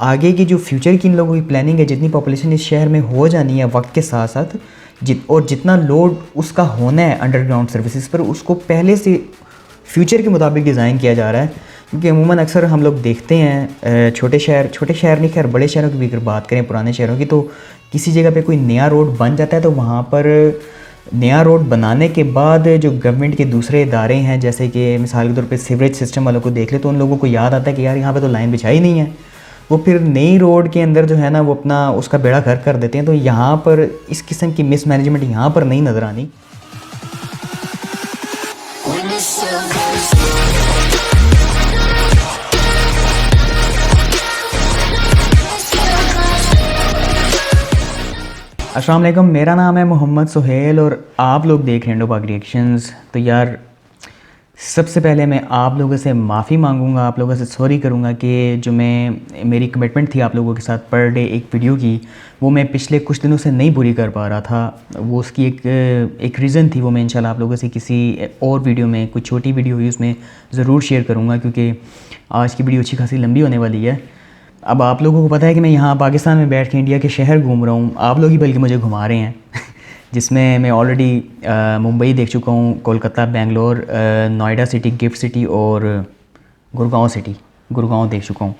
आगे की जो फ्यूचर की इन लोगों की प्लानिंग है, जितनी पॉपुलेशन इस शहर में हो जानी है वक्त के साथ साथ, जितना लोड उसका होना है अंडरग्राउंड सर्विसेज पर, उसको पहले से फ्यूचर के मुताबिक डिज़ाइन किया जा रहा है। क्योंकि अमूमन अक्सर हम लोग देखते हैं छोटे शहर नहीं, खैर बड़े शहरों की भी अगर बात करें, पुराने शहरों की, तो किसी जगह पे कोई नया रोड बन जाता है तो वहाँ पर नया रोड बनाने के बाद जो गवर्नमेंट के दूसरे इदारे हैं, जैसे कि मिसाल के तौर पे सीवरेज सिस्टम वालों को देख ले, तो उन लोगों को याद आता है कि यार यहाँ पे तो लाइन बिछाई नहीं है। वो फिर नई रोड के अंदर जो है ना वो अपना उसका बेड़ा गर्क कर देते हैं। तो यहाँ पर इस किस्म की मिसमैनेजमेंट यहाँ पर नहीं नज़र आनी। अस्सलाम वालेकुम, मेरा नाम है मोहम्मद सुहेल और आप लोग देख रहे हैं इंडोबाग रिएक्शंस। तो यार सबसे पहले मैं आप लोगों से माफ़ी मांगूंगा, आप लोगों से सॉरी करूंगा कि जो मेरी कमिटमेंट थी आप लोगों के साथ पर डे एक वीडियो की, वो मैं पिछले कुछ दिनों से नहीं पूरी कर पा रहा था। वो उसकी एक रीज़न थी, वो मैं इंशाल्लाह आप लोगों से किसी और वीडियो में, कुछ छोटी वीडियो हुई उसमें ज़रूर शेयर करूँगा, क्योंकि आज की वीडियो अच्छी खासी लंबी होने वाली है। अब आप लोगों को पता है कि मैं यहाँ पाकिस्तान में बैठ के इंडिया के शहर घूम रहा हूँ, आप लोग ही बल्कि मुझे घुमा रहे हैं जिसमें मैं ऑलरेडी मुंबई देख चुका हूँ, Kolkata, Bangalore, Noida city, gift city और गुड़गांव देख चुका हूँ।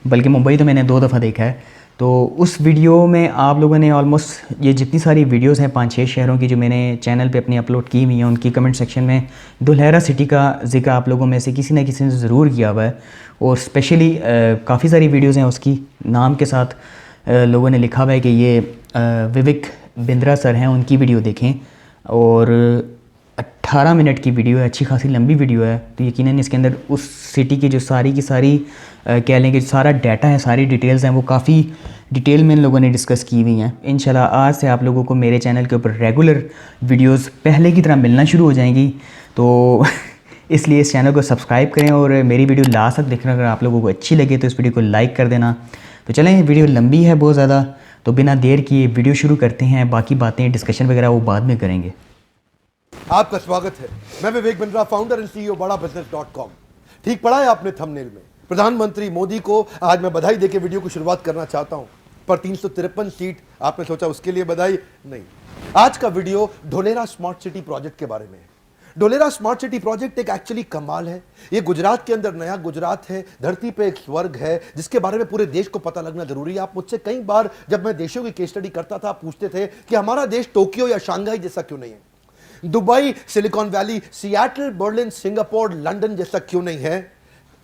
बल्कि मुंबई तो मैंने 2 दफ़ा देखा है। तो उस वीडियो में आप लोगों ने ऑलमोस्ट ये जितनी सारी वीडियोस हैं 5-6 शहरों की जो मैंने चैनल पे अपनी अपलोड की हुई हैं, उनकी कमेंट सेक्शन में दुल्हेरा सिटी का जिक्र आप लोगों में से किसी न किसी ने ज़रूर किया हुआ है। और स्पेशली काफ़ी सारी वीडियोज़ हैं उसकी नाम के साथ लोगों ने लिखा हुआ है कि ये विवेक बिंद्रा सर हैं, उनकी वीडियो देखें। और 18 मिनट की वीडियो है, अच्छी खासी लंबी वीडियो है। तो यकीनन इसके अंदर उस सिटी की जो सारी की सारी कह लें कि सारा डाटा है, सारी डिटेल्स हैं, वो काफ़ी डिटेल में इन लोगों ने डिस्कस की हुई हैं। इंशाल्लाह आज से आप लोगों को मेरे चैनल के ऊपर रेगुलर वीडियोस पहले की तरह मिलना शुरू हो जाएंगी। तो इसलिए इस चैनल को सब्सक्राइब करें और मेरी वीडियो लास्ट तक देखना। अगर आप लोगों को अच्छी लगे तो इस वीडियो को लाइक कर देना। तो चलें, वीडियो लंबी है बहुत ज़्यादा, तो बिना देर किए वीडियो शुरू करते हैं। बाकी बातें, डिस्कशन वगैरह वो बाद में करेंगे। आपका स्वागत है। मैं Vivek Bindra, founder and CEO बड़ाबिजनेस.com। ठीक पढ़ा है आपने थंबनेल में। प्रधानमंत्री मोदी को आज मैं बधाई देके वीडियो को शुरुआत करना चाहता हूं। पर 353 सीट, आपने सोचा उसके लिए बधाई नहीं। आज का video Dholera smart city project के बारे में है। ढोलेरा स्मार्ट सिटी प्रोजेक्ट एक एक्चुअली कमाल है। ये गुजरात के अंदर नया गुजरात है, धरती पे एक स्वर्ग है जिसके बारे में पूरे देश को पता लगना जरूरी है। आप मुझसे कई बार जब मैं देशों की केस स्टडी करता था पूछते थे कि हमारा देश टोक्यो या शंघाई जैसा क्यों नहीं है, Dubai, silicon valley, Seattle, Berlin, Singapore, London जैसा क्यों नहीं है।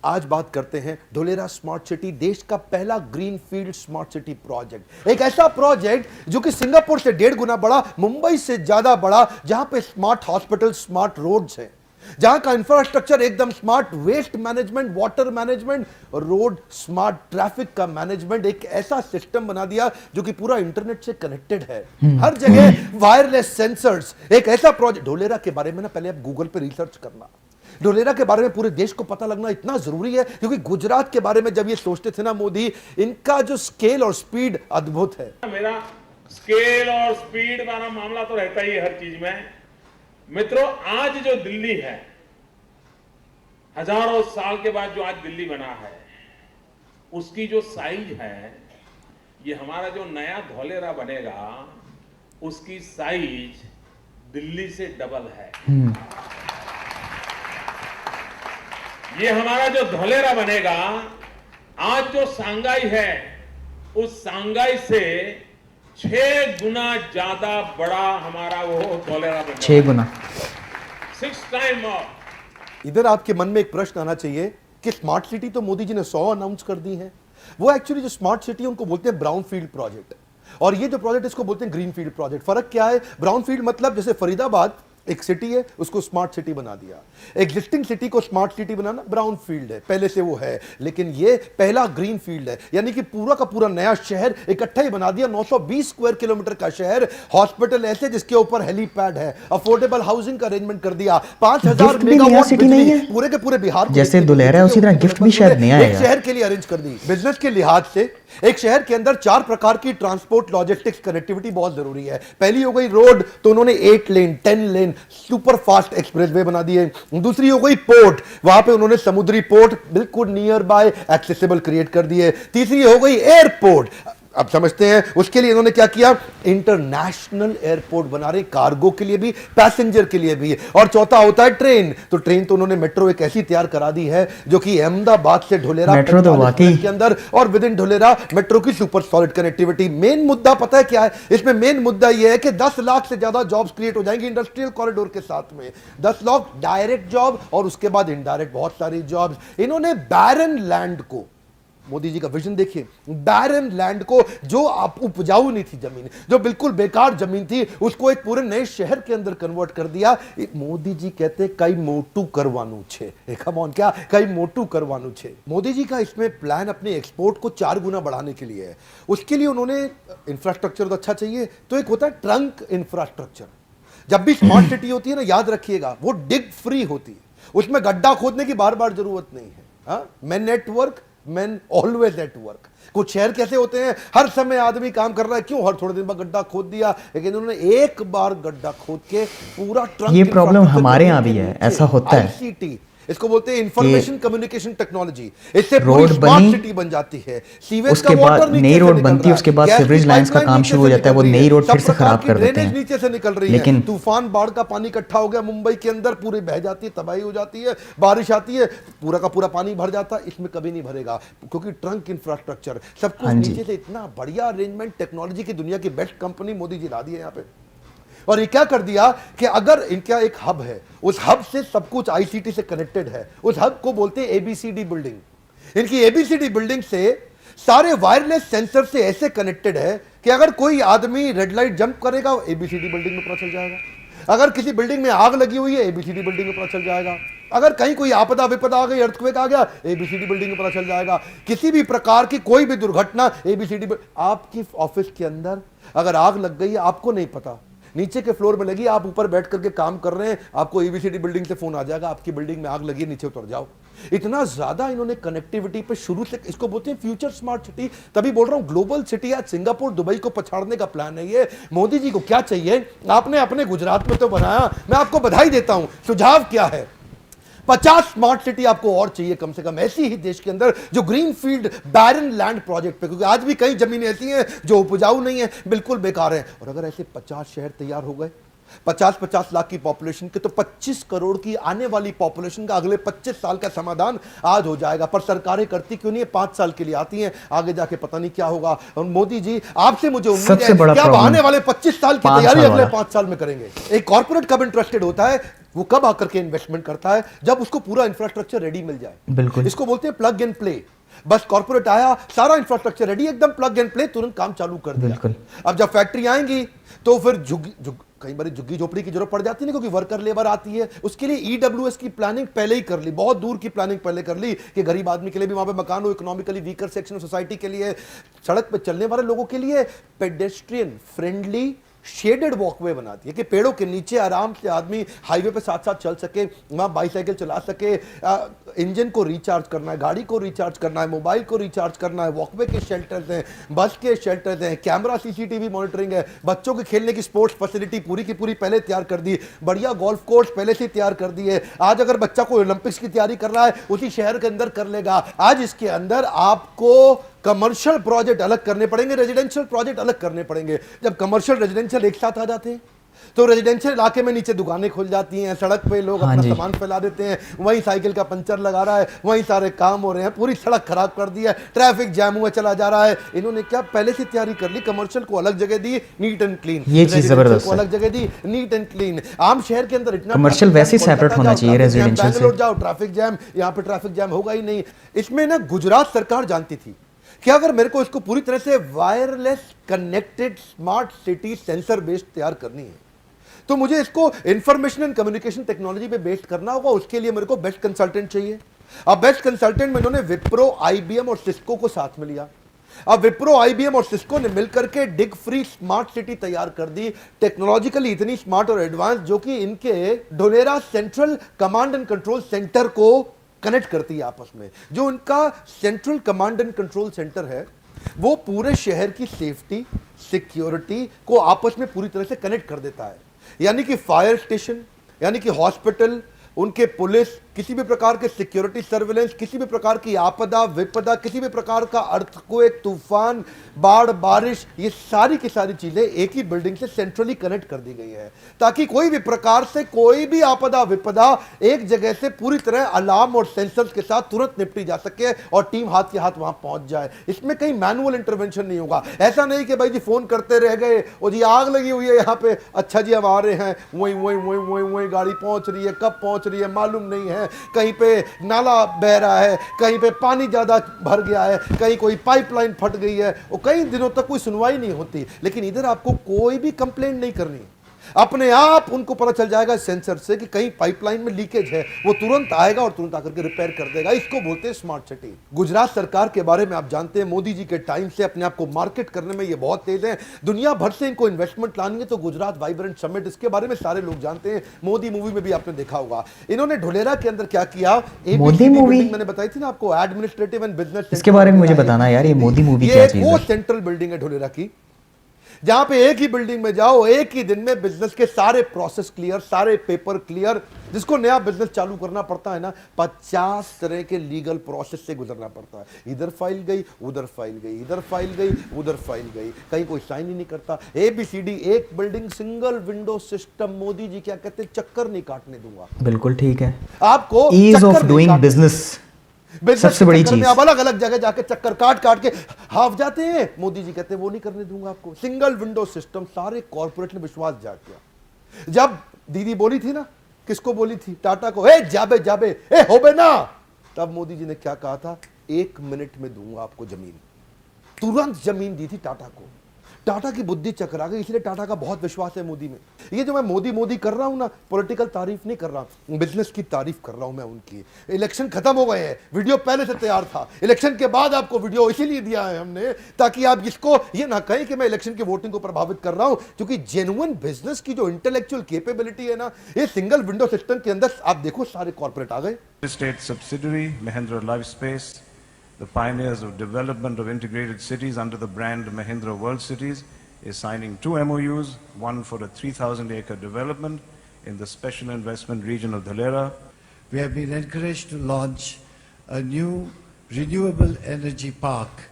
आज बात करते हैं ढोलेरा स्मार्ट सिटी, देश का पहला ग्रीनफील्ड स्मार्ट सिटी प्रोजेक्ट। एक ऐसा प्रोजेक्ट जो कि सिंगापुर से 1.5 गुना बड़ा, मुंबई से ज्यादा बड़ा, जहां पे स्मार्ट हॉस्पिटल, स्मार्ट रोड्स हैं, जहां का इंफ्रास्ट्रक्चर एकदम smart, waste management, water management, road smart, traffic का मैनेजमेंट, एक ऐसा सिस्टम बना दिया जो कि पूरा इंटरनेट से कनेक्टेड है, हर जगह वायरलेस सेंसर्स। एक ऐसा प्रोजेक्ट ढोलेरा के बारे में ना पहले आप गूगल पे रिसर्च करना। ढोलेरा के बारे में पूरे देश को पता लगना इतना जरूरी है क्योंकि गुजरात के बारे में जब ये सोचते थे ना मोदी, इनका जो स्केल और स्पीड अद्भुत है। मेरा स्केल और स्पीड वाला मामला तो रहता ही है हर चीज में। मित्रों, आज जो दिल्ली है, हजारों साल के बाद जो आज दिल्ली बना है, उसकी जो साइज है, ये हमारा जो नया ढोलेरा बनेगा उसकी साइज दिल्ली से डबल है। ये हमारा जो ढोलेरा बनेगा, आज जो सांगाई है उस सांगाई से 6 गुना ज्यादा बड़ा हमारा वो ढोलेरा बनेगा। 6 गुना, 6 टाइम more। इधर आपके मन में एक प्रश्न आना चाहिए कि स्मार्ट सिटी तो मोदी जी ने 100 अनाउंस कर दी है। वो एक्चुअली जो स्मार्ट सिटी है उनको बोलते हैं ब्राउन फील्ड प्रोजेक्ट, और ये जो प्रोजेक्ट इसको बोलते हैं ग्रीन फील्ड प्रोजेक्ट। फर्क क्या है? ब्राउन फील्ड मतलब जैसे फरीदाबाद एक सिटी है, उसको स्मार्ट सिटी बना दिया। एग्जिस्टिंग सिटी को स्मार्ट सिटी बनाना ब्राउन फील्ड है, पहले से वो है। लेकिन ये पहला ग्रीन फील्ड है, यानी कि पूरा का पूरा नया शहर इकट्ठा ही बना दिया। 920 स्क्वायर किलोमीटर का शहर, हॉस्पिटल ऐसे जिसके ऊपर हेलीपैड है, अफोर्डेबल हाउसिंग का अरेंजमेंट कर दिया, 5000 मेगावाट बिजली पूरे के पूरे बिहार जैसे दुल्हेरा है उसी तरह गिफ्ट भी शायद नया है, शहर के लिए अरेंज कर दी। बिजनेस के लिहाज से एक शहर के अंदर 4 प्रकार की ट्रांसपोर्ट, लॉजिस्टिक्स, कनेक्टिविटी बहुत जरूरी है। पहली हो गई रोड, तो उन्होंने 8 लेन, 10 लेन, सुपर फास्ट एक्सप्रेसवे बना दिए। दूसरी हो गई पोर्ट, वहां पे उन्होंने समुद्री पोर्ट बिल्कुल नियर बाय एक्सेसिबल क्रिएट कर दिए। तीसरी हो गई एयरपोर्ट, अब समझते हैं उसके लिए इन्होंने क्या किया, इंटरनेशनल एयरपोर्ट बना रहे, कार्गो के लिए भी पैसेंजर के लिए भी। और चौथा होता है ट्रेन, तो ट्रेन तो उन्होंने मेट्रो एक ऐसी तैयार करा दी है जो कि अहमदाबाद से ढोलेरा मेट्रो तो 45 वाकई मिनट के अंदर, और विद इन ढोलेरा मेट्रो की सुपर सॉलिड कनेक्टिविटी। मेन मुद्दा पता है क्या है इसमें, मेन मुद्दा यह है कि 10 लाख से ज्यादा जॉब्स क्रिएट हो जाएंगी इंडस्ट्रियल कॉरिडोर के साथ में। 10 लाख डायरेक्ट जॉब और उसके बाद इनडायरेक्ट बहुत सारी जॉब्स। इन्होंने बैरन लैंड को, मोदी जी का विजन देखिए, बैरन लैंड को, जो उपजाऊ नहीं थी जमीन, जो बिल्कुल बेकार जमीन थी, उसको एक पूरे नए शहर के अंदर कन्वर्ट कर दिया। मोदी जी कहते कई मोटू करवानू छे, कम ऑन, क्या कई मोटू करवानू छे। मोदी जी का इसमें प्लान अपने एक्सपोर्ट को 4 गुना बढ़ाने के लिए है। उसके लिए उन्होंने इंफ्रास्ट्रक्चर तो अच्छा चाहिए, तो एक होता है ट्रंक इंफ्रास्ट्रक्चर। जब भी स्मार्ट सिटी होती है ना, याद रखिएगा, वो डिग फ्री होती है, उसमें गड्ढा खोदने की बार बार जरूरत नहीं है। मैं network, man always at work. कुछ शहर कैसे होते हैं, हर समय आदमी काम कर रहा है, क्यों, हर थोड़े दिन बाद गड्ढा खोद दिया, लेकिन उन्होंने एक बार गड्ढा खोद के पूरा ट्रंक। ये प्रॉब्लम हमारे यहाँ भी है, ऐसा होता है। ICT, इसको बोलते हैं इंफॉर्मेशन कम्युनिकेशन टेक्नोलॉजी, इससे रोड पूरी स्मार्ट बनी, सिटी बन जाती है। सीवेज उसके का वाटर बाद नीचे नई से रोड निकल बनती है, रहा उसके बाद गैस की सीवरेज लाइंस का पाइपलाइन काम नीचे शुरू से हो जाता है, वो निकल रही नई रोड सब फिर से प्रकार खराब की कर देते ड्रेनेज हैं। नीचे से निकल रही है। लेकिन तूफान बाढ़ का पानी इकट्ठा हो गया मुंबई के अंदर, पूरी बह जाती है, तबाही हो जाती है, बारिश आती है, पूरा का पूरा पानी भर जाता है। इसमें कभी नहीं भरेगा, क्योंकि ट्रंक इंफ्रास्ट्रक्चर सब कुछ नीचे से, इतना बढ़िया अरेंजमेंट, टेक्नोलॉजी की दुनिया की बेस्ट कंपनी मोदी जी ला दी है यहाँ पे। और ये क्या कर दिया कि अगर इनका एक हब है, उस हब से सब कुछ ICT से कनेक्टेड है, उस हब को बोलते हैं ABCD बिल्डिंग। इनकी ABCD बिल्डिंग से सारे वायरलेस सेंसर से ऐसे कनेक्टेड है कि अगर कोई आदमी रेड लाइट जंप करेगा, ABCD बिल्डिंग में पता चल जाएगा। अगर किसी बिल्डिंग में आग लगी हुई है, ABCD बिल्डिंग में पता चल जाएगा। अगर कहीं कोई आपदा विपदा आ गई, अर्थक्वेक आ गया, ABCD बिल्डिंग में पता चल जाएगा। किसी भी प्रकार की कोई भी दुर्घटना, ABCD। आपकी ऑफिस के अंदर अगर आग लग गई है, आपको नहीं पता, नीचे के फ्लोर में लगी, आप ऊपर बैठ करके काम कर रहे हैं, आपको ABCD बिल्डिंग से फोन आ जाएगा, आपकी बिल्डिंग में आग लगी, नीचे उतर जाओ। इतना ज्यादा इन्होंने कनेक्टिविटी पे शुरू से, इसको बोलते हैं फ्यूचर स्मार्ट सिटी। तभी बोल रहा हूं ग्लोबल सिटी, आज सिंगापुर दुबई को पछाड़ने का प्लान है ये। मोदी जी को क्या चाहिए, आपने अपने गुजरात में तो बनाया, मैं आपको बधाई देता हूं। सुझाव क्या है, 50 स्मार्ट सिटी आपको और चाहिए कम से कम, ऐसी ही देश के अंदर जो green field barren land project पे, क्योंकि आज भी कई जमीनें ऐसी हैं जो उपजाऊ नहीं है, बिल्कुल बेकार है। और अगर ऐसे 50 शहर तैयार हो गए, 50-50 लाख की पॉपुलेशन के, तो 25 करोड़ की आने वाली पॉपुलेशन का अगले 25 साल का समाधान आज हो जाएगा। पर सरकारें करती क्यों नहीं है, 5 साल के लिए आती हैं, आगे जाके पता नहीं क्या होगा। और मोदी जी, आपसे मुझे उम्मीद है कि आप आने वाले 25 साल की तैयारी अगले 5 साल में करेंगे। एक कॉर्पोरेट कब इंटरेस्टेड होता है, वो कब आकर के इन्वेस्टमेंट करता है, जब उसको पूरा इंफ्रास्ट्रक्चर रेडी मिल जाए। बिल्कुल, इसको बोलते हैं प्लग एंड प्ले। बस कॉर्पोरेट आया, सारा इंफ्रास्ट्रक्चर रेडी, एकदम प्लग एंड प्ले, तुरंत काम चालू कर दिया। अब जब फैक्ट्री आएंगी तो फिर कई बार झुग्गी झोपड़ी की जरूरत पड़ जाती है, क्योंकि वर्कर लेबर आती है, उसके लिए EWS की प्लानिंग पहले ही कर ली, बहुत दूर की प्लानिंग पहले कर ली कि गरीब आदमी के लिए भी वहां पे मकान हो, economically weaker section of society के लिए, सड़क पे चलने वाले लोगों के लिए पेडेस्ट्रियन फ्रेंडली शेडेड वॉकवे बना दिए कि पेड़ों के नीचे आराम से आदमी हाईवे पे साथ साथ चल सके, वहां बाईसाइकिल चला सके, इंजन को रिचार्ज करना है, गाड़ी को रिचार्ज करना है, मोबाइल को रिचार्ज करना है, वॉकवे के शेल्टर्स हैं, बस के शेल्टर्स हैं, कैमरा CCTV मॉनिटरिंग है, बच्चों के खेलने की स्पोर्ट्स फैसिलिटी पूरी की पूरी पहले तैयार कर दी, बढ़िया गोल्फ कोर्स पहले से तैयार कर दिए। आज अगर बच्चा को ओलंपिक्स की तैयारी कर रहा है, उसी शहर के अंदर कर लेगा। आज इसके अंदर आपको कमर्शियल प्रोजेक्ट अलग करने पड़ेंगे, रेजिडेंशियल प्रोजेक्ट अलग करने पड़ेंगे। जब कमर्शियल रेजिडेंशियल एक साथ आ जाते हैं, तो रेजिडेंशियल इलाके में नीचे दुकानें खुल जाती हैं, सड़क पे लोग अपना सामान फैला देते हैं, वहीं साइकिल का पंचर लगा रहा है, वहीं सारे काम हो रहे हैं, पूरी सड़क खराब कर दी है, ट्रैफिक जैम हुआ चला जा रहा है। इन्होंने क्या पहले से तैयारी कर ली, कमर्शियल को अलग जगह दी, नीट एंड क्लीन, ये चीज जबरदस्त है, अलग जगह दी, नीट एंड क्लीन। आम शहर के अंदर इतना कमर्शियल वैसे सेपरेट होना चाहिए रेजिडेंशियल से। बैंगलोर जाओ ट्रैफिक जैम, यहाँ पे ट्रैफिक जैम होगा ही नहीं। इसमें ना गुजरात सरकार जानती थी कि अगर मेरे को इसको पूरी तरह से wireless connected smart city sensor based तैयार करनी है, तो मुझे इसको इंफॉर्मेशन एंड कम्युनिकेशन टेक्नोलॉजी पे बेस्ड करना होगा। उसके लिए मेरे को बेस्ट कंसल्टेंट चाहिए। अब बेस्ट कंसल्टेंट में इन्होंने विप्रो, IBM और सिस्को को साथ में लिया। अब विप्रो, IBM और सिस्को ने मिलकर के डिग फ्री स्मार्ट सिटी तैयार कर दी, टेक्नोलॉजिकली इतनी स्मार्ट और एडवांस, जो कि इनके Dholera central command and control centre को कनेक्ट करती है आपस में। जो उनका central command and control centre है, वो पूरे शहर की सेफ्टी, सिक्योरिटी को आपस में पूरी तरह से कनेक्ट कर देता है। यानी कि फायर स्टेशन, यानी कि हॉस्पिटल, उनके पुलिस, किसी भी प्रकार के सिक्योरिटी सर्विलेंस, किसी भी प्रकार की आपदा विपदा, किसी भी प्रकार का अर्थक्वेक, तूफान, बाढ़, बारिश, ये सारी की सारी चीजें एक ही बिल्डिंग से सेंट्रली कनेक्ट कर दी गई है, ताकि कोई भी प्रकार से कोई भी आपदा विपदा एक जगह से पूरी तरह अलार्म और सेंसर्स के साथ तुरंत निपटी जा सके और टीम हाथ के हाथ वहां पहुंच जाए। इसमें कहीं मैनुअल इंटरवेंशन नहीं होगा। ऐसा नहीं कि भाई जी फोन करते रह गए और जी आग लगी हुई है यहाँ पे, अच्छा जी हम आ रहे हैं, वही वही वही वही वही गाड़ी पहुंच रही है, कब पहुंच रही है मालूम नहीं है, कहीं पे नाला बह रहा है, कहीं पे पानी ज्यादा भर गया है, कहीं कोई पाइपलाइन फट गई है, और कई दिनों तक कोई सुनवाई नहीं होती। लेकिन इधर आपको कोई भी कंप्लेंट नहीं करनी, अपने आप उनको पता चल जाएगा सेंसर से कि कहीं पाइपलाइन में लीकेज है, वो तुरंत आएगा और तुरंत आकर के रिपेयर कर देगा। इसको बोलते हैं स्मार्ट सिटी। गुजरात सरकार के बारे में आप जानते हैं, मोदी जी के टाइम से अपने आप को मार्केट करने में ये बहुत तेज है। दुनिया भर से इनको इन्वेस्टमेंट लानी है तो गुजरात वाइब्रेंट समिट, इसके बारे में सारे लोग जानते हैं। मोदी मूवी में भी आपने देखा होगा। इन्होंने ढोलेरा के अंदर क्या किया, मोदी मूवी मैंने बताई थी ना आपको, एडमिनिस्ट्रेटिव एंड बिजनेस, इसके बारे में मुझे बताना यार, ये मोदी मूवी क्या चीज है? वो सेंट्रल बिल्डिंग है ढोलेरा की, जहां पे एक ही बिल्डिंग में जाओ, एक ही दिन में बिजनेस के सारे प्रोसेस क्लियर, सारे पेपर क्लियर। जिसको नया बिजनेस चालू करना पड़ता है ना, 50 तरह के लीगल प्रोसेस से गुजरना पड़ता है। इधर फाइल गई, उधर फाइल गई, इधर फाइल गई, उधर फाइल गई, कहीं कोई साइन ही नहीं करता। ABCD, एक building, single window system. Modi ji क्या कहते हैं, चक्कर नहीं काटने दूंगा। बिल्कुल ठीक है, आपको ईज ऑफ डूइंग बिजनेस सबसे बड़ी चीज। आप अलग अलग जगह जाके चक्कर काट काट के हाफ जाते हैं, मोदी जी कहते हैं वो नहीं करने दूंगा आपको। सिंगल विंडो सिस्टम, सारे कॉर्पोरेट ने विश्वास जाग किया। जब दीदी बोली थी ना, किसको बोली थी, टाटा को, ए जाबे जाबे, ए होबे ना, तब मोदी जी ने क्या कहा था, 1 मिनट में दूंगा आपको जमीन। तुरंत जमीन दी थी टाटा को। टाटा की बुद्धि चकरा गई, इसलिए टाटा का बहुत विश्वास है मोदी में। ये जो मैं मोदी मोदी कर रहा हूं ना, पॉलिटिकल तारीफ नहीं कर रहा, बिजनेस की तारीफ कर रहा हूं मैं उनकी। इलेक्शन खत्म हो गए हैं, वीडियो पहले से तैयार था, इलेक्शन के बाद आपको वीडियो इसीलिए दिया है हमने, ताकि आप इसको ये ना कहें कि मैं इलेक्शन की वोटिंग को प्रभावित कर रहा हूं, क्योंकि जेन्युइन बिजनेस की जो इंटेलेक्चुअल कैपेबिलिटी है ना, ये सिंगल विंडो सिस्टम के अंदर आप देखो सारे कॉर्पोरेट आ गए। State subsidiary, Mahindra Lifespace, the pioneers of development of integrated cities under the brand Mahindra World Cities, is signing 2 MOUs, one for a 3,000-acre development in the special investment region of Dholera. We have been encouraged to launch a new renewable energy park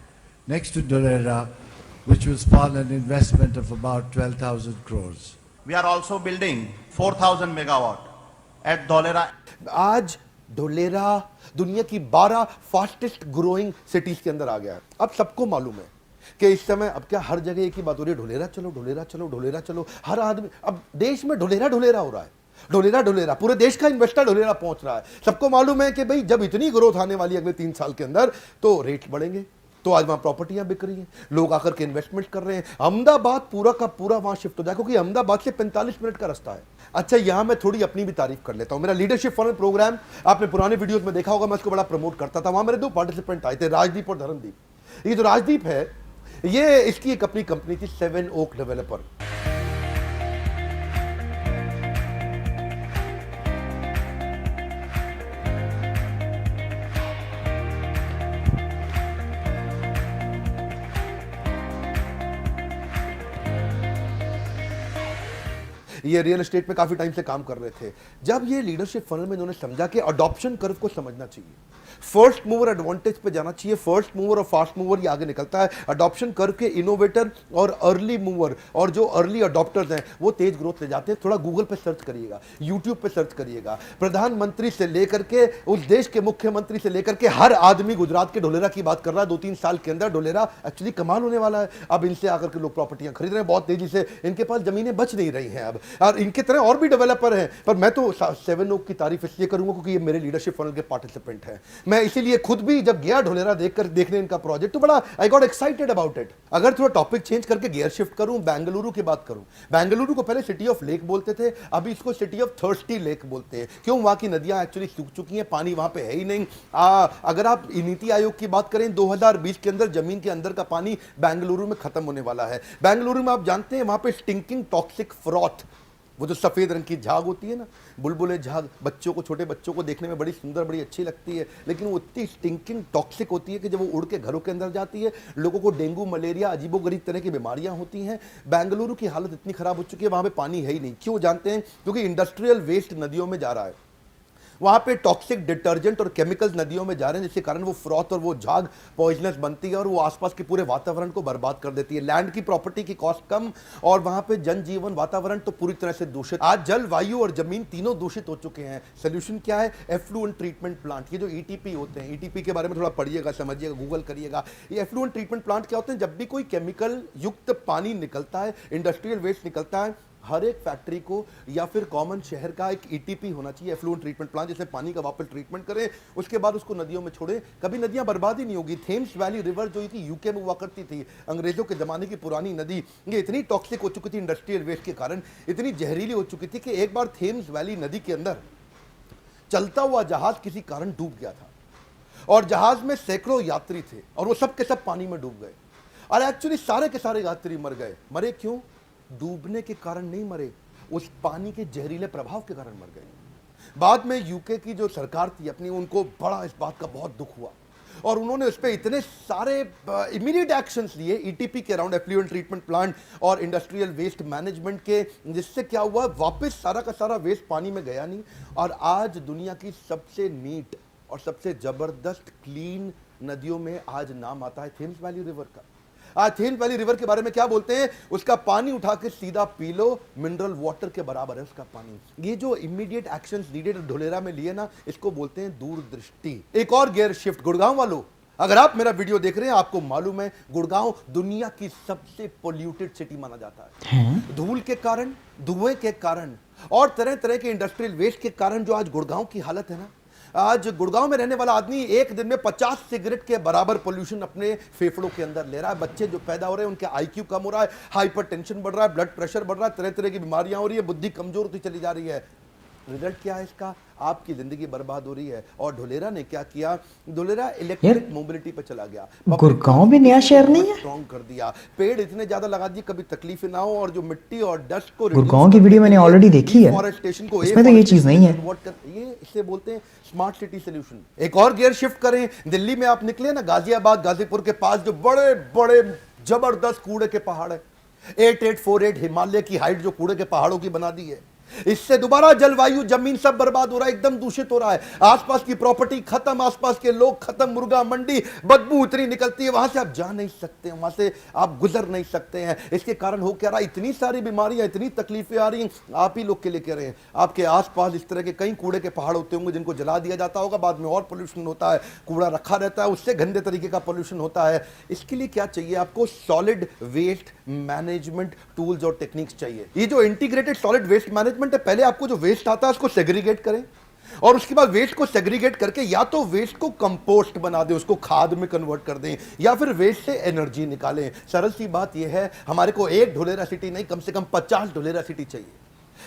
next to Dholera, which will spawn an investment of about 12,000 crores. We are also building 4,000 megawatt at Dholera. आज ढोलेरा दुनिया की 12 fastest growing cities के अंदर आ गया है। अब सबको मालूम है कि इस समय अब क्या हर जगह एक ही बात हो रही है, ढोलेरा चलो, ढोलेरा चलो, ढोलेरा चलो। हर आदमी, अब देश में ढोलेरा ढोलेरा हो रहा है, ढोलेरा ढोलेरा, पूरे देश का इन्वेस्टर ढोलेरा पहुंच रहा है। सबको मालूम है कि भाई जब इतनी ग्रोथ आने वाली है अगले 3 साल के अंदर, तो रेट बढ़ेंगे, तो आज वहां प्रॉपर्टियां बिक रही हैं, लोग आकर के इन्वेस्टमेंट कर रहे हैं। अहमदाबाद पूरा का पूरा वहां शिफ्ट हो जाए, क्योंकि अहमदाबाद से 45 मिनट का रास्ता है। अच्छा, यहां मैं थोड़ी अपनी भी तारीफ कर लेता हूं। मेरा लीडरशिप फनल प्रोग्राम आपने पुराने वीडियोस में देखा होगा, मैं उसको बड़ा प्रमोट करता था। वहां मेरे 2 पार्टिसिपेंट आए थे, राजदीप और धर्मदीप। ये जो राजदीप है, ये इसकी एक अपनी कंपनी थी, 7 ओक डेवलपर। ये रियल एस्टेट पे काफी टाइम से काम कर रहे थे। जब ये लीडरशिप फनल में इन्होंने समझा कि अडॉप्शन कर्व को समझना चाहिए, फर्स्ट मूवर एडवांटेज पे जाना चाहिए। फर्स्ट मूवर और फास्ट मूवर ये आगे निकलता है, अडॉप्शन कर्व के इनोवेटर और अर्ली मूवर और जो अर्ली अडॉप्टर्स हैं वो तेज ग्रोथ ले जाते हैं। थोड़ा गूगल पे सर्च करिएगा, यूट्यूब पे सर्च करिएगा, प्रधानमंत्री से लेकर के उस देश के मुख्यमंत्री से लेकर के हर आदमी गुजरात के ढोलेरा की बात कर रहा है। 2-3 साल के अंदर ढोलेरा एक्चुअली कमाल होने वाला है। अब इनसे आकर के लोग प्रॉपर्टियां खरीद रहे हैं बहुत तेजी से, इनके पास जमीनें बच नहीं रही हैं अब, और इनके तरह और भी डेवलपर हैं। पर मैं तो 7 ओक की तारीफ इसलिए करूंगा क्योंकि ये मेरे लीडरशिप फनल के पार्टिसिपेंट हैं। मैं इसीलिए खुद भी जब गया ढोलेरा देखने इनका प्रोजेक्ट, तो बड़ा I got excited about it. अगर थोड़ा टॉपिक चेंज करके गियर शिफ्ट करूं, बेंगलुरु की बात करूं, बेंगलुरु को पहले सिटी ऑफ लेक बोलते थे, अभी इसको सिटी ऑफ थर्स्टी लेक बोलते हैं। क्यों? वहां की नदियां एक्चुअली सूख चुकी हैं, पानी वहां पे है ही नहीं। अगर आप नीति आयोग की बात करें, 2020 के अंदर जमीन के अंदर का पानी बेंगलुरु में खत्म होने वाला है। बेंगलुरु में आप जानते हैं वहां पे स्टिंकिंग टॉक्सिक फ्रॉथ वो जो सफ़ेद रंग की झाग होती है ना, बुलबुले झाग, बच्चों को, छोटे बच्चों को देखने में बड़ी सुंदर, बड़ी अच्छी लगती है, लेकिन वो इतनी स्टिंकिंग टॉक्सिक होती है कि जब वो उड़ के घरों के अंदर जाती है, लोगों को डेंगू, मलेरिया, अजीबोगरीब तरह की बीमारियां होती हैं। बेंगलुरु की हालत इतनी खराब हो चुकी है, वहाँ पे पानी है ही नहीं। क्यों जानते हैं? क्योंकि इंडस्ट्रियल वेस्ट नदियों में जा रहा है, वहां पे टॉक्सिक डिटर्जेंट और केमिकल्स नदियों में जा रहे हैं, जिसके कारण वो फ्रॉथ और वो झाग पॉइजनस बनती है और वो आसपास के पूरे वातावरण को बर्बाद कर देती है। लैंड की प्रॉपर्टी की कॉस्ट कम और वहां पे जनजीवन, वातावरण तो पूरी तरह से दूषित। आज जल, वायु और जमीन तीनों दूषित हो चुके हैं। सोल्यूशन क्या है? Effluent treatment plant. ये जो ईटीपी होते हैं, ईटीपी के बारे में थोड़ा पढ़िएगा, समझिएगा, गूगल करिएगा। ये एफ्लुएंट ट्रीटमेंट प्लांट क्या होते हैं? जब भी कोई केमिकल युक्त पानी निकलता है, इंडस्ट्रियल वेस्ट निकलता है, हर एक फैक्ट्री को या फिर कॉमन शहर का एक ईटीपी होना चाहिए, एफ्लुएंट ट्रीटमेंट प्लांट, जिससे पानी का वापस ट्रीटमेंट करें, उसके बाद उसको नदियों में छोड़े। कभी नदियां बर्बाद ही नहीं होगी। थेम्स वैली रिवर जो कि यूके में हुआ करती थी, अंग्रेजों के जमाने की पुरानी नदी, ये इतनी टॉक्सिक हो चुकी थी इंडस्ट्रियल वेस्ट के कारण, इतनी जहरीली हो चुकी थी कि एक बार थेम्स वैली नदी के अंदर चलता हुआ जहाज किसी कारण डूब गया था और जहाज में सैकड़ों यात्री थे और वो सब के सब पानी में डूब गए। और एक्चुअली सारे के सारे यात्री मर गए। मरे क्यों? डूबने के कारण नहीं मरे, उस पानी के जहरीले प्रभाव के कारण मर गए। बाद में यूके की जो सरकार थी अपनी, उनको बड़ा इस बात का बहुत दुख हुआ और उन्होंने उस पर इतने सारे इमीडिएट एक्शंस लिए ईटीपी के अराउंड, एफ्लुएंट ट्रीटमेंट प्लांट और इंडस्ट्रियल वेस्ट मैनेजमेंट के, जिससे क्या हुआ, वापस सारा का सारा वेस्ट पानी में गया नहीं। और आज दुनिया की सबसे नीट और सबसे जबरदस्त क्लीन नदियों में आज नाम आता है थेम्स वैली रिवर का। आज थेम्स वैली रिवर के बारे में क्या बोलते हैं? उसका पानी उठा के सीधा पी लो, मिनरल वाटर के बराबर है उसका पानी। ये जो इमीडिएट एक्शंस नीडेड ढोलेरा में लिए ना, इसको बोलते हैं दूरदृष्टि। एक और गियर शिफ्ट। गुड़गांव वालों, अगर आप मेरा वीडियो देख रहे हैं, आपको मालूम है गुड़गांव दुनिया की सबसे पोल्यूटेड सिटी माना जाता है। धूल के कारण, धुएं के कारण और तरह तरह के इंडस्ट्रियल वेस्ट के कारण जो आज गुड़गांव की हालत है ना, आज गुड़गांव में रहने वाला आदमी एक दिन में 50 सिगरेट के बराबर पोल्यूशन अपने फेफड़ों के अंदर ले रहा है। बच्चे जो पैदा हो रहे हैं उनके आईक्यू कम हो रहा है, हाइपरटेंशन बढ़ रहा है, ब्लड प्रेशर बढ़ रहा है, तरह तरह की बीमारियां हो रही है, बुद्धि कमजोर होती चली जा रही है। रिजल्ट क्या है इसका? आपकी जिंदगी बर्बाद हो रही है। और ढोलेरा ने क्या किया? ढोलेरा इलेक्ट्रिक मोबिलिटी पे चला गया। गुड़गांव में नया शहर नहीं है? स्ट्रॉन्ग कर दिया, पेड़ इतने ज्यादा लगा दिए कभी तकलीफ ना हो, और जो मिट्टी और डस्ट को, गुड़गांव की वीडियो मैंने ऑलरेडी देखी है, फॉरेस्टेशन को, इसमें तो ये चीज नहीं है। ये इसे बोलते हैं स्मार्ट सिटी सोल्यूशन। एक और गियर शिफ्ट करें। दिल्ली में आप निकले ना, गाजियाबाद, गाजीपुर के पास जो बड़े बड़े जबरदस्त कूड़े के पहाड़ है, 8848 हिमालय की हाइट जो कूड़े के पहाड़ों की बना दी है, इससे दोबारा जलवायु, जमीन सब बर्बाद हो रहा है, एकदम दूषित हो रहा है। आसपास की प्रॉपर्टी खत्म, आसपास के लोग खत्म, मुर्गा मंडी, बदबू इतनी निकलती है, वहां से आप जा नहीं सकते, वहां से आप गुजर नहीं सकते हैं। इसके कारण हो क्या रहा? इतनी सारी बीमारियां, इतनी तकलीफें आ रही हैं, आप ही लोग के लिए कह रहे हैं। आपके आसपास इस तरह के कई कूड़े के पहाड़ होते होंगे जिनको जला दिया जाता होगा, बाद में और पोल्यूशन होता है, कूड़ा रखा रहता है, उससे गंदे तरीके का पोल्यूशन होता है। इसके लिए क्या चाहिए आपको? सॉलिड वेस्ट मैनेजमेंट टूल्स और टेक्निक्स चाहिए। ये जो इंटीग्रेटेड सॉलिड वेस्ट मैनेजमेंट है, पहले आपको जो वेस्ट आता है उसको सेग्रीगेट करें और उसके बाद वेस्ट को सेग्रीगेट करके या तो वेस्ट को कंपोस्ट बना दें, उसको खाद में कन्वर्ट कर दें, या फिर वेस्ट से एनर्जी निकालें। सरल सी बात यह है, हमारे को एक ढोलेरा सिटी नहीं, कम से कम 50 ढोलेरा सिटी चाहिए,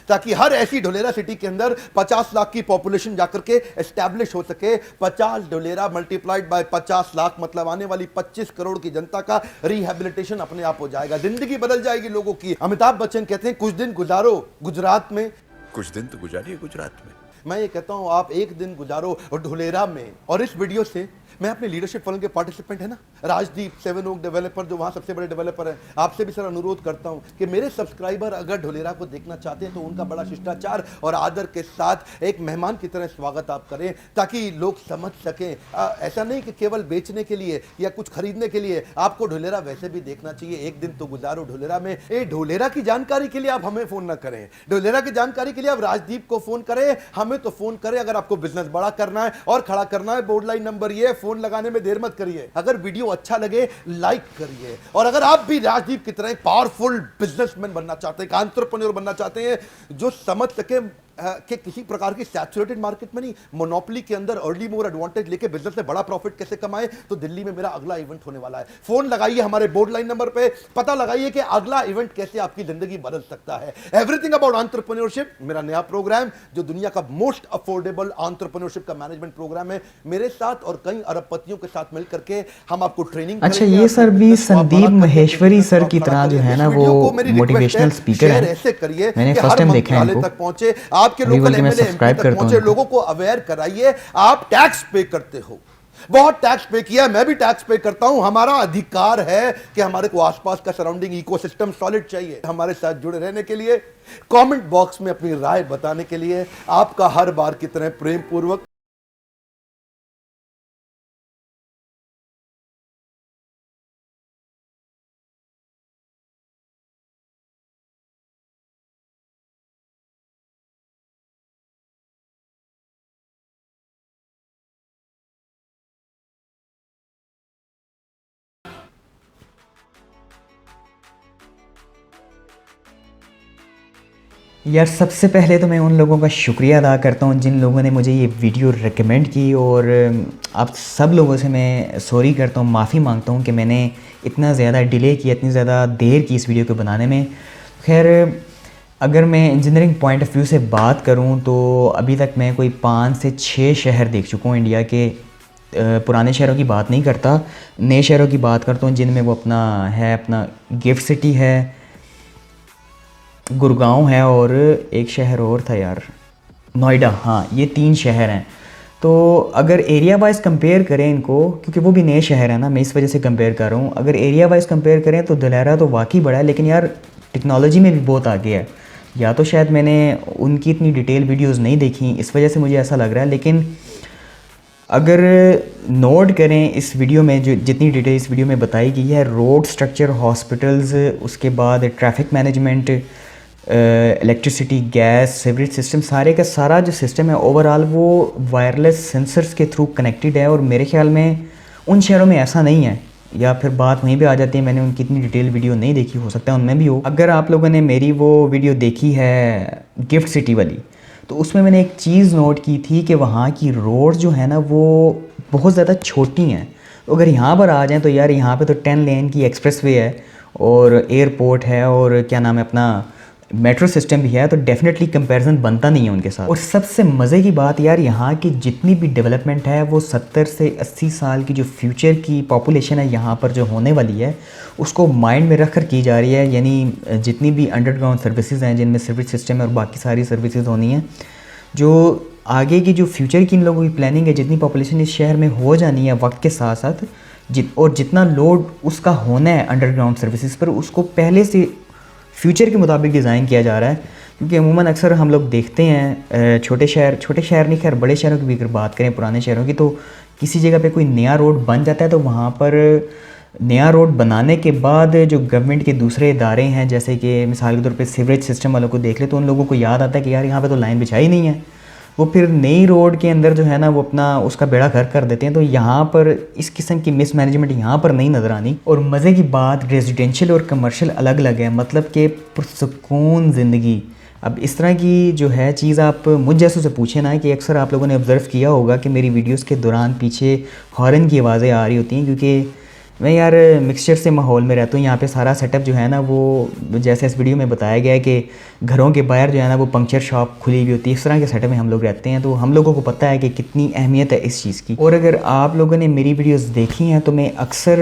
ताकि हर ऐसी ढोलेरा सिटी के अंदर 50 लाख की पॉपुलेशन जाकर के एस्टैब्लिश हो सके। 50 ढोलेरा मल्टीप्लाइड बाय 50 लाख मतलब आने वाली 25 करोड़ की जनता का रिहैबिलिटेशन अपने आप हो जाएगा, जिंदगी बदल जाएगी लोगों की। अमिताभ बच्चन कहते हैं कुछ दिन गुजारो गुजरात में, कुछ दिन तो गुजारिए गुजरात में। मैं ये कहता हूं आप एक दिन गुजारो ढोलेरा में। और इस वीडियो से मैं अपने लीडरशिप फोरम के पार्टिसिपेंट है ना, राजदीप, 7 ओक डेवलपर, जो वहां सबसे बड़े डेवलपर हैं, आपसे भी सर अनुरोध करता हूं कि मेरे सब्सक्राइबर अगर ढोलेरा को देखना चाहते हैं तो उनका बड़ा शिष्टाचार और आदर के साथ एक मेहमान की तरह स्वागत आप करें, ताकि लोग समझ सकें। ऐसा नहीं कि केवल बेचने के लिए या कुछ खरीदने के लिए, आपको ढोलेरा वैसे भी देखना चाहिए। एक दिन तो गुजारो ढोलेरा में। ढोलेरा की जानकारी के लिए आप हमें फोन ना करें, ढोलेरा की जानकारी के लिए आप राजदीप को फोन करें, हमें तो फोन करें अगर आपको बिजनेस बड़ा करना है और खड़ा करना है। बोर्ड लाइन नंबर ये, फोन लगाने में देर मत करिए। अगर वीडियो अच्छा लगे लाइक करिए, और अगर आप भी राजदीप की तरह पावरफुल बिजनेसमैन बनना चाहते हैं, एंटरप्रेन्योर बनना चाहते हैं जो समझ सके कि किसी प्रकार की सैचुरेटेड मार्केट में नहीं, मोनोपोली के अंदर अर्ली मूवर एडवांटेज लेके बिजनेस में बड़ा प्रॉफिट कैसे कमाए, तो दिल्ली में मेरा अगला इवेंट होने वाला है। फोन लगाइए हमारे बोर्ड लाइन नंबर पे, पता लगाइए कि अगला इवेंट कैसे आपकी जिंदगी बदल सकता है। एवरीथिंग अबाउट एंटरप्रेन्योरशिप, मेरा नया प्रोग्राम जो दुनिया का मोस्ट अफोर्डेबल एंटरप्रेन्योरशिप का मैनेजमेंट प्रोग्राम है, मेरे साथ और कई अरबपतियों के साथ मिलकर के हम आपको ट्रेनिंग। अच्छा, ये सर भी संदीप महेश्वरी सर की तरह जो है ना वो मोटिवेशनल स्पीकर है, ऐसे करिए मैंने फर्स्ट टाइम देखा है इनको, तक पहुंचे, आपके लोकल एमएलए एमपी तक पहुंचे, लोगों को अवेयर कराइए। आप टैक्स पे करते हो, बहुत टैक्स पे किया, मैं भी टैक्स पे करता हूं, हमारा अधिकार है कि हमारे को आसपास का सराउंडिंग इकोसिस्टम सॉलिड चाहिए। हमारे साथ जुड़े रहने के लिए, कमेंट बॉक्स में अपनी राय बताने के लिए आपका हर बार की तरह प्रेम पूर्वक यार सबसे पहले तो मैं उन लोगों का शुक्रिया अदा करता हूँ जिन लोगों ने मुझे ये वीडियो रेकमेंड की, और आप सब लोगों से मैं सॉरी करता हूँ, माफ़ी मांगता हूँ कि मैंने इतना ज़्यादा डिले किया, इतनी ज़्यादा देर की इस वीडियो को बनाने में। खैर, अगर मैं इंजीनियरिंग पॉइंट ऑफ व्यू से बात करूँ तो अभी तक मैं कोई 5 से 6 शहर देख चुका हूँ इंडिया के। पुराने शहरों की बात नहीं करता, नए शहरों की बात करता हूँ जिनमें वो अपना गिफ्ट सिटी है, गुड़गांव है, और एक शहर और था यार, नोएडा। हाँ, ये 3 शहर हैं। तो अगर एरिया वाइज कंपेयर करें इनको, क्योंकि वो भी नए शहर हैं ना, मैं इस वजह से कंपेयर कर रहा हूँ, अगर एरिया वाइज कंपेयर करें तो धुलेरा तो वाकई बड़ा है, लेकिन यार टेक्नोलॉजी में भी बहुत आगे है। या तो शायद मैंने उनकी इतनी डिटेल वीडियोज़ नहीं देखी, इस वजह से मुझे ऐसा लग रहा है। लेकिन अगर नोट करें इस वीडियो में जो जितनी डिटेल इस वीडियो में बताई गई है, रोड स्ट्रक्चर, हॉस्पिटल्स, उसके बाद traffic management, electricity, gas, sewerage system, सारे का सारा जो सिस्टम है ओवरऑल वो वायरलेस सेंसर्स के थ्रू कनेक्टेड है। और मेरे ख्याल में उन शहरों में ऐसा नहीं है, या फिर बात वहीं पे आ जाती है, मैंने उनकी इतनी डिटेल वीडियो नहीं देखी, हो सकता है उनमें भी हो। अगर आप लोगों ने मेरी वो वीडियो देखी है गिफ्ट सिटी वाली, तो उसमें मैंने एक चीज़ नोट की थी कि वहाँ की रोड जो है ना वो बहुत ज़्यादा छोटी हैं। तो अगर यहाँ पर आ जाएँ तो यार यहाँ पे तो 10 लेन की एक्सप्रेसवे है, और एयरपोर्ट है, और क्या नाम है अपना मेट्रो सिस्टम भी है, तो डेफिनेटली कंपैरिजन बनता नहीं है उनके साथ। और सबसे मज़े की बात यार, यहाँ की जितनी भी डेवलपमेंट है वो 70 से 80 साल की जो फ्यूचर की पॉपुलेशन है यहाँ पर जो होने वाली है, उसको माइंड में रख कर की जा रही है। यानी जितनी भी अंडरग्राउंड सर्विसेज हैं जिनमें सर्विस सिस्टम है और बाकी सारी सर्विसेज होनी है, जो आगे की जो फ्यूचर की इन लोगों की प्लानिंग है, जितनी पॉपुलेशन इस शहर में हो जानी है वक्त के साथ साथ, और जितना लोड उसका होना है अंडरग्राउंड सर्विसेज पर, उसको पहले से फ्यूचर के मुताबिक डिज़ाइन किया जा रहा है। क्योंकि अमूमन अक्सर हम लोग देखते हैं छोटे शहर नहीं, खैर बड़े शहरों की भी अगर बात करें, पुराने शहरों की, तो किसी जगह पे कोई नया रोड बन जाता है तो वहाँ पर नया रोड बनाने के बाद जो गवर्नमेंट के दूसरे इदारे हैं, जैसे कि मिसाल के तौर पे सीवरेज सिस्टम वालों को देख ले, तो उन लोगों को याद आता है कि यार यहाँ पे तो लाइन बिछाई नहीं है, वो फिर नई रोड के अंदर जो है ना वो अपना उसका बेड़ा घर कर देते हैं। तो यहाँ पर इस किस्म की मिसमैनेजमेंट यहाँ पर नहीं नज़र आनी। और मज़े की बात, रेजिडेंशियल और कमर्शियल अलग अलग है, मतलब कि पुरसुकून ज़िंदगी। अब इस तरह की जो है चीज़ आप मुझ जैसों से पूछे ना, कि अक्सर आप लोगों ने ऑब्ज़र्व किया होगा कि मेरी वीडियोस के दौरान पीछे हॉर्न की आवाज़ें आ रही होती हैं, क्योंकि मैं यार मिक्सचर से माहौल में रहता हूँ। यहाँ पे सारा सेटअप जो है ना वो जैसे इस वीडियो में बताया गया है कि घरों के बाहर जो है ना वो पंक्चर शॉप खुली हुई होती है, इस तरह के सेटअप में हम लोग रहते हैं। तो हम लोगों को पता है कि कितनी अहमियत है इस चीज़ की। और अगर आप लोगों ने मेरी वीडियोस देखी हैं तो मैं अक्सर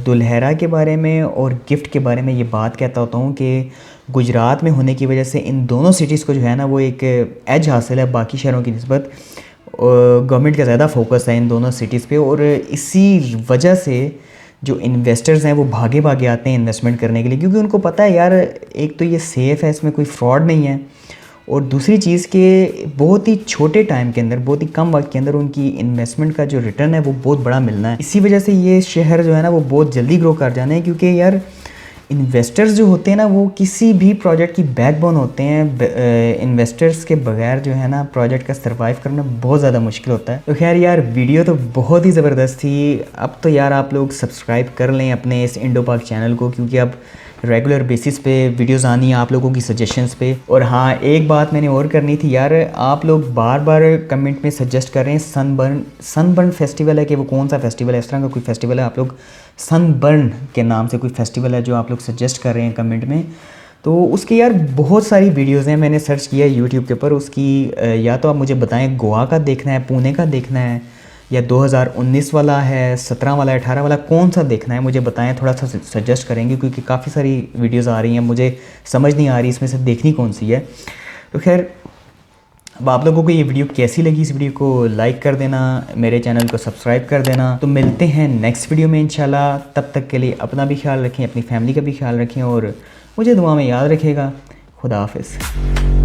दुल्हरा के बारे में और गिफ्ट के बारे में ये बात कहता होता हूँ कि गुजरात में होने की वजह से इन दोनों सिटीज़ को जो है ना वो एक एज हासिल है बाकी शहरों की निस्बत। गवर्नमेंट का ज़्यादा फोकस है इन दोनों सिटीज़ पे, और इसी वजह से जो इन्वेस्टर्स हैं वो भागे भागे आते हैं इन्वेस्टमेंट करने के लिए, क्योंकि उनको पता है यार एक तो ये सेफ़ है, इसमें कोई फ्रॉड नहीं है, और दूसरी चीज़ के बहुत ही छोटे टाइम के अंदर, बहुत ही कम वक्त के अंदर उनकी इन्वेस्टमेंट का जो रिटर्न है वो बहुत बड़ा मिलना है। इसी वजह से ये शहर जो है ना वो बहुत जल्दी ग्रो कर जाने हैं, क्योंकि यार इन्वेस्टर्स जो होते हैं ना वो किसी भी प्रोजेक्ट की बैकबोन होते हैं। इन्वेस्टर्स के बगैर जो है ना प्रोजेक्ट का सर्वाइव करना बहुत ज़्यादा मुश्किल होता है। तो खैर यार वीडियो तो बहुत ही ज़बरदस्त थी। अब तो यार आप लोग सब्सक्राइब कर लें अपने इस इंडो पाक चैनल को, क्योंकि अब रेगुलर बेसिस पे वीडियोस आनी है आप लोगों की सजेशंस पे। और हाँ, एक बात मैंने और करनी थी यार, आप लोग बार बार कमेंट में सजेस्ट कर रहे हैं सनबर्न फेस्टिवल है कि वो कौन सा फेस्टिवल है, इस तरह का कोई फेस्टिवल है, आप लोग सनबर्न के नाम से कोई फेस्टिवल है जो आप लोग सजेस्ट कर रहे हैं कमेंट में। तो उसकी यार बहुत सारी वीडियोस हैं, मैंने सर्च किया यूट्यूब के ऊपर उसकी। या तो आप मुझे बताएं गोवा का देखना है, पुणे का देखना है, या 2019 वाला है, 17 वाला है, 18 वाला, कौन सा देखना है मुझे बताएं, थोड़ा सा सजेस्ट करेंगे क्योंकि काफ़ी सारी वीडियोस आ रही हैं, मुझे समझ नहीं आ रही इसमें से देखनी कौन सी है। तो खैर, अब आप लोगों को ये वीडियो कैसी लगी, इस वीडियो को लाइक कर देना, मेरे चैनल को सब्सक्राइब कर देना। तो मिलते हैं नेक्स्ट वीडियो में इंशाल्लाह। तब तक के लिए अपना भी ख्याल रखें, अपनी फैमिली का भी ख्याल रखें और मुझे दुआ में याद रखिएगा। खुदा हाफिज़।